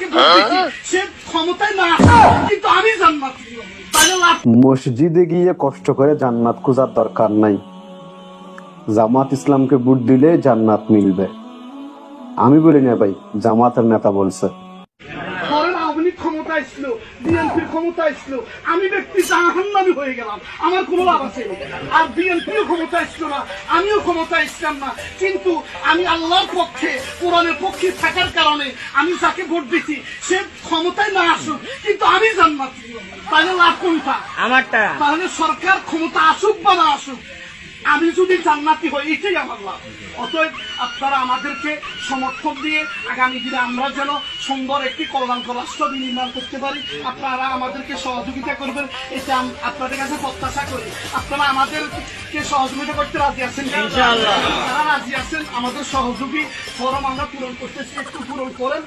যাকে ভোট দিচ্ছি সে ক্ষমতায় না আসে কিন্তু আমি জান্নাত তাহলে লাভ। মসজিদে গিয়ে কষ্ট করে জান্নাত খোঁজার দরকার নাই। জামাত ইসলামকে ভোট দিলে জান্নাত মিলবে। আমি বলি না ভাই, জামাতের নেতা বলছে। ধরেন আওয়ামী লীগ ক্ষমতা আসলো, বিএনপির ক্ষমতা আসলো, আমি ব্যক্তি জাহান্নামী হয়ে গেলাম, আমার কোনো লাভ আছে? আর বিএনপিও ক্ষমতা আসলো না, আমিও ক্ষমতা আসলাম না, কিন্তু আমি আল্লাহর পক্ষে কোরআনের পক্ষে থাকার কারণে আমি যাকে ভোট দিচ্ছি সে ক্ষমতায় না আসুক কিন্তু আমি জান্নাত, তাহলে লাভ কোনটা? আমারটা। তাহলে সরকার ক্ষমতা আসুক বা না আসুক, আমি যদি জান্নাতি হই এটাই আমার লাভ। অতএব আপনারা আমাদেরকে সমর্থন দিয়ে আগামী দিনে আমরা যেন সুন্দর একটি কল্যাণকর রাষ্ট্র নির্মাণ করতে পারি, আপনারা আমাদেরকে সহযোগিতা করবেন, এটা আপনাদের কাছে প্রত্যাশা করি। আপনারা আমাদেরকে সহযোগিতা করতে রাজি আছেন? ইনশাআল্লাহ। যারা রাজি আছেন আমাদের সহযোগী ফরম আমরা পূরণ করতেছি, একটু পূরণ করেন।